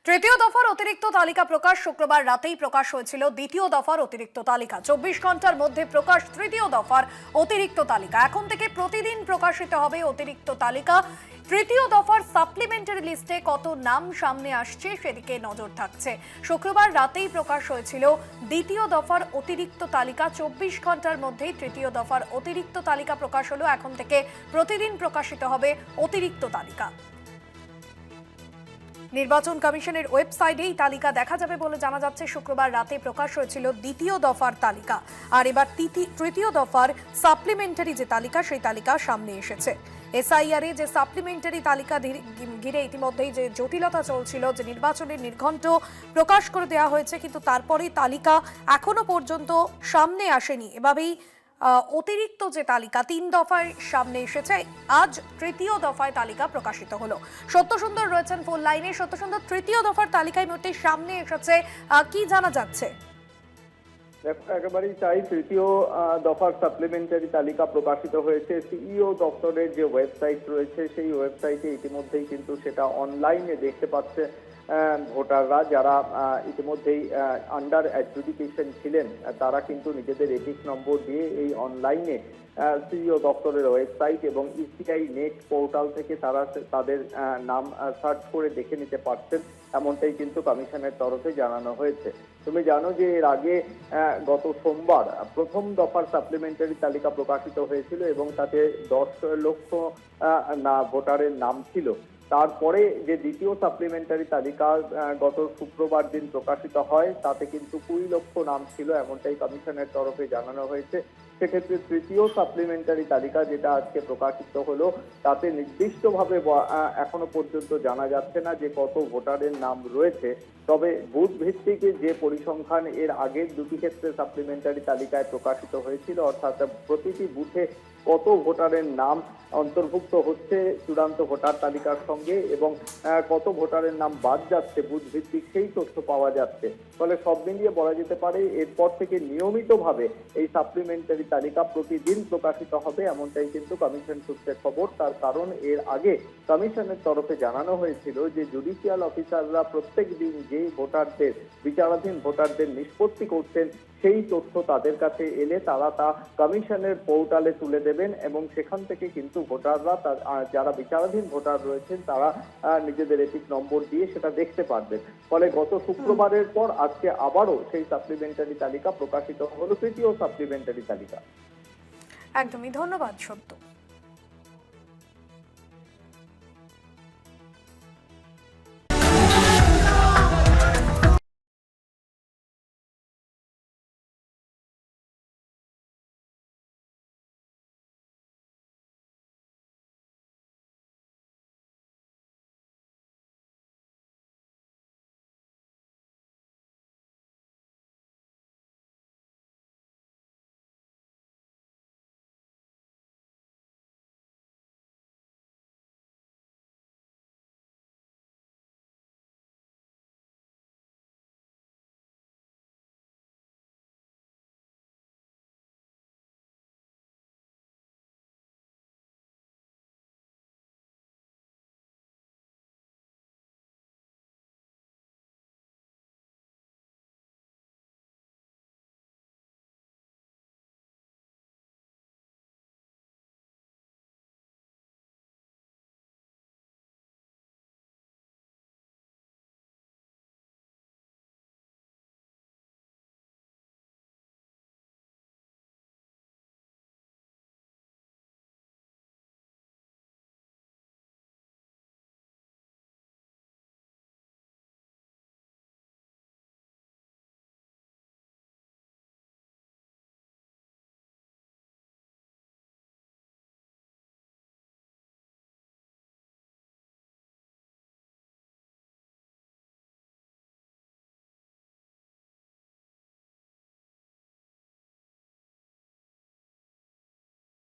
তৃতীয় দফার অতিরিক্ত তালিকা প্রকাশ শুক্রবার রাতেই প্রকাশ হয়েছিল দ্বিতীয় দফার অতিরিক্ত তালিকা। 24 ঘন্টার মধ্যে প্রকাশ তৃতীয় দফার অতিরিক্ত তালিকা। এখন থেকে প্রতিদিন প্রকাশিত হবে অতিরিক্ত তালিকা। তৃতীয় দফার সাপ্লিমেন্টারি লিস্টে কত নাম সামনে আসছে সেদিকে নজর থাকছে। শুক্রবার রাতেই প্রকাশ হয়েছিল দ্বিতীয় দফার অতিরিক্ত তালিকা। 24 ঘন্টার মধ্যেই তৃতীয় দফার অতিরিক্ত তালিকা প্রকাশ হলো। এখন থেকে প্রতিদিন প্রকাশিত হবে অতিরিক্ত তালিকা। নির্বাচন কমিশনের ওয়েবসাইটে এই তালিকা দেখা যাবে বলে জানা যাচ্ছে। শুক্রবার রাতে প্রকাশ হয়েছিল দ্বিতীয় দফার তালিকা, আর এবার তৃতীয় দফার সাপ্লিমেন্টারি যে তালিকা সেই তালিকা সামনে এসেছে। এসআইআর যে সাপ্লিমেন্টারি তালিকা ঘিরে ইতিমধ্যেই যে জটিলতা চলছিল, যে নির্বাচনের নির্ঘণ্ট প্রকাশ করে দেওয়া হয়েছে, কিন্তু তারপরে তালিকা এখনো পর্যন্ত সামনে আসেনি। এভাবেই অতিরিক্ত যে তালিকা 3 দফায় সামনে এসেছে। আজ তৃতীয় দফায় তালিকা প্রকাশিত হলো। সত্যসুন্দর রয়েছেন ফোন লাইনে। সত্যসুন্দর, তৃতীয় দফার তালিকায় মুহূর্তে সামনে এসেছে, কি জানা যাচ্ছে? দেখো, একেবারেই তাই। তৃতীয় দফার সাপ্লিমেন্টারি তালিকা প্রকাশিত হয়েছে। সিইও দপ্তরের যে ওয়েবসাইট রয়েছে সেই ওয়েবসাইটে ইতিমধ্যেই কিন্তু সেটা অনলাইনে দেখতে পাচ্ছে ভোটাররা। যারা ইতিমধ্যেই আন্ডার অ্যাডজুডিকেশন ছিলেন তারা কিন্তু নিজেদের এপিক নম্বর দিয়ে এই অনলাইনে সিইও দপ্তরের ওয়েবসাইট এবং ইসিআই নেট পোর্টাল থেকে তারা তাদের নাম সার্চ করে দেখে নিতে পারছেন, এমনটাই কিন্তু কমিশনের তরফে জানানো হয়েছে। তুমি জানো যে এর আগে গত সোমবার প্রথম দফার সাপ্লিমেন্টারি তালিকা প্রকাশিত হয়েছিল এবং তাতে 10 লক্ষ ভোটারের নাম ছিল। তারপরে যে দ্বিতীয় সাপ্লিমেন্টারি তালিকা গত শুক্রবার দিন প্রকাশিত হয় তাতে কিন্তু 20 লক্ষ নাম ছিল, এমনটাই কমিশনের তরফে জানানো হয়েছে। সেক্ষেত্রে তৃতীয় সাপ্লিমেন্টারি তালিকা যেটা আজকে প্রকাশিত হলো তাতে নির্দিষ্টভাবে এখনো পর্যন্ত জানা যাচ্ছে না যে কত ভোটারের নাম রয়েছে। তবে বুথ ভিত্তিক যে পরিসংখ্যান এর আগের দুটি ক্ষেত্রে সাপ্লিমেন্টারি তালিকায় প্রকাশিত হয়েছিল, অর্থাৎ প্রতিটি বুথে কত ভোটারের নাম অন্তর্ভুক্ত হচ্ছে চূড়ান্ত ভোটার তালিকার সঙ্গে এবং কত ভোটারের নাম বাদ যাচ্ছে বুথ ভিত্তিক, সেই তথ্য পাওয়া যাচ্ছে। ফলে সব মিলিয়ে বলা যেতে পারে এরপর থেকে নিয়মিতভাবে এই সাপ্লিমেন্টারি তালিকা প্রতিদিন প্রকাশিত হবে, এমনটাই কিন্তু কমিশন সূত্রে খবর। তার কারণ এর আগে কমিশনের তরফে জানানো হয়েছিল যে জুডিশিয়াল অফিসাররা প্রত্যেক দিন যে ভোটারদের বিচারাধীন ভোটারদের নিষ্পত্তি করছেন সেই তথ্য তাদের কাছে এলে তারা তা কমিশনের পোর্টালে তুলে দেবেন এবং সেখান থেকে কিন্তু ভোটাররা যারা বিচারাধীন ভোটার রয়েছেন তারা নিজেদের এপিক নম্বর দিয়ে সেটা দেখতে পারবেন। ফলে গত শুক্রবারের পর আজকে আবারও সেই সাপ্লিমেন্টারি তালিকা প্রকাশিত হলো, তৃতীয় সাপ্লিমেন্টারি তালিকা। একদমই, ধন্যবাদ সত্য।